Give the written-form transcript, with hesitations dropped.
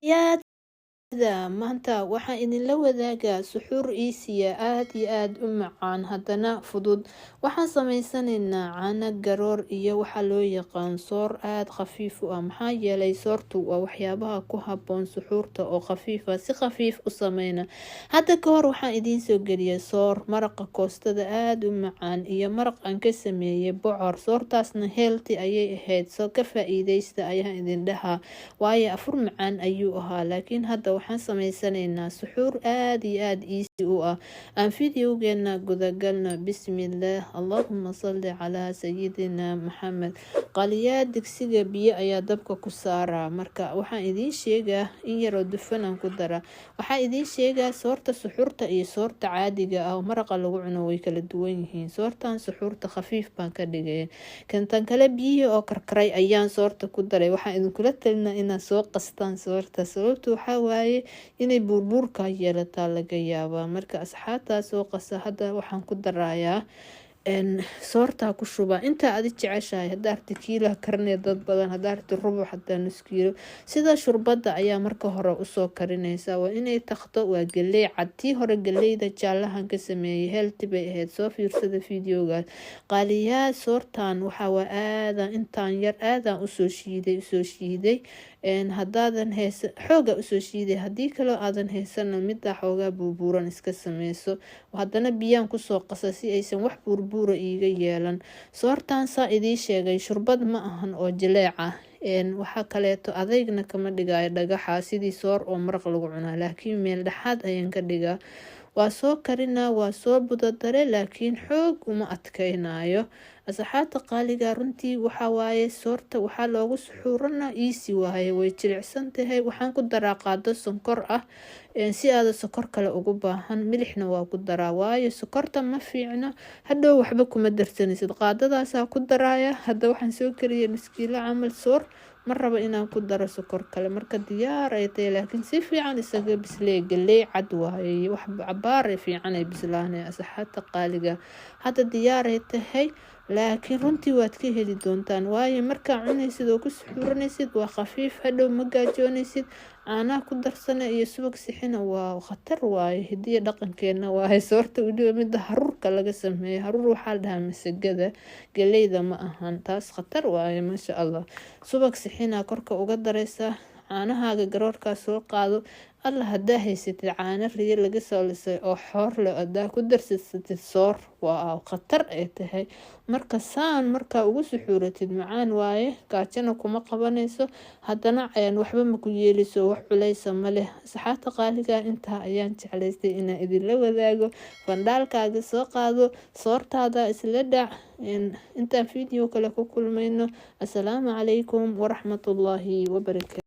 يا maanta waxaan idinla wadaagaa suxuur iisiya aad iyo aad u macaan haddana fudud. Waxaan sameysanaynaa caano garoor iyo waxa loo yaqaan soor aad khafiif u ah, maxaa yeelay soortu waa waxyaabaha ku habboon suxuurta oo khafiif ah, si khafiif u sameyna. Hadda ka hor waxaan idiin soo geliyay soor maraqa koostada aad u macaan iyo maraq aan ka sameeyay bocor. Soortaasna healthy ayay ahayd, soo ka faa'iideysta ayaan idin dhahaa, waayo afur macaan ayuu ahaa. Laakiin hadda waxaan sameysanaynaa suxuur aad iyo aad easy u ah. Aan fideogeena gudagalna. Bismillaah, Allahumma salli calaa sayidina Maxamed. Qaliyaa digsiga biyo ayaa dabka ku saaraa. Marka waxaan idiin sheegaa in yaroo dufan aan ku dara. Waxaan idiin sheegaa soorta suxuurta iyo soorta caadiga ah oo maraqa lagu cuno way kala duwan yihiin. Soortan suxuurta khafiif baan ka dhigay, kantan kale biyo oo karkaray ayaan soorta ku daray. Waxaan idinkula talinaa inaad soo qastaan soorta, sababtu waxaa waaye inay burburka yeelataa laga yaabaa. Marka asxaabtaa soo qasa. Hadda waxaan ku darayaa soorta ku shuba inta aad jeceshahay. Hadda arti kiilo karnee dad badan, hadda arti rubuc, hadda nus kiilo. Sida shurbada ayaa marka hore u soo karinaysa. Waa inay taqto waa galey cad. Tii hore galeyda jaalahan ka sameeyay healthy bay ahayd. Soo fiirsada fideogaas. Qaliyaa soortan waxa waa aadan intaan yar aadan u soo shiiday. Haddaadan haysan xooga u soo shiiday, haddii kale aadan haysan midda xoogaa burburan iska sameyso. Haddana biyaan ku soo qasa si aysan wax burbura iiga yeelan. Soortan saa idii sheegay shurbad ma ahan oo jileec ah. Waxa kaleeto adeegna kama dhigayo dhagaxa sidii soor oo maraq lagu cunaa, laakiin meel dhexaad ayaan ka dhigaa. Waa soo karinaa, waa soo budadare, laakiin xoog uma adkaynayo. Asxaabta qaaliga runtii waxa waaye soorta waxaa loogu suxuurana easy waaye, way jilicsan tahay. Waxaan ku daraa qaado sonkor ah si aad sokor kale ugu baahan. Milixna waa ku daraa, waayo sokorta ma fiicno, hadhow waxba kuma darsanaysid. Qaadadaasaa ku daraya. Hadda waxaan soo kariyay nus kiilo camal soor, ma rabo inaan ku daro sokor kale. Marka diyaar ay tahay, laakiin si fiican isaga bislee. Galey cad waaye, wax cabaar fiican ay bislaanay. Asxaabta qaaliga hadda diyaar ay tahay, laakiin runtii waad ka heli doontaan, waayo markaa cunaysid oo ku suxuuranaysid waa khafiif, hadhow ma gaajoonaysid. Caanaha ku darsana iyo subag sixina waa khatar waaye. Hidiya dhaqankeena waaye. Soorta weliba midda haruurka laga sameeyo. Haruur waxaa la dhahaa masagada, galeyda ma ahan. Taas khatar waaye, masha Allah. Subag sixina korka uga daraysa. Caanahaaga garoorka soo qaado. Allah haddaa haysatid caano riyo laga soo lisay oo xoor leh, haddaa ku darsatid soor waa khatar ay tahay. Marka saan markaa ugu suxuuratid macaan waaye, gaajana kuma qabanayso, haddana waxba ma ku yeeliso, wax culaysa ma leh. Asxaabta qaaliga intaa ayaan jeclaystay inaan idinla wadaago. Fandaalkaaga soo qaado, soortaada isla dhac. Intaan video kale ku kulmayno. Assalaamu calaykum waraxmatullaahi wabarakaatuh.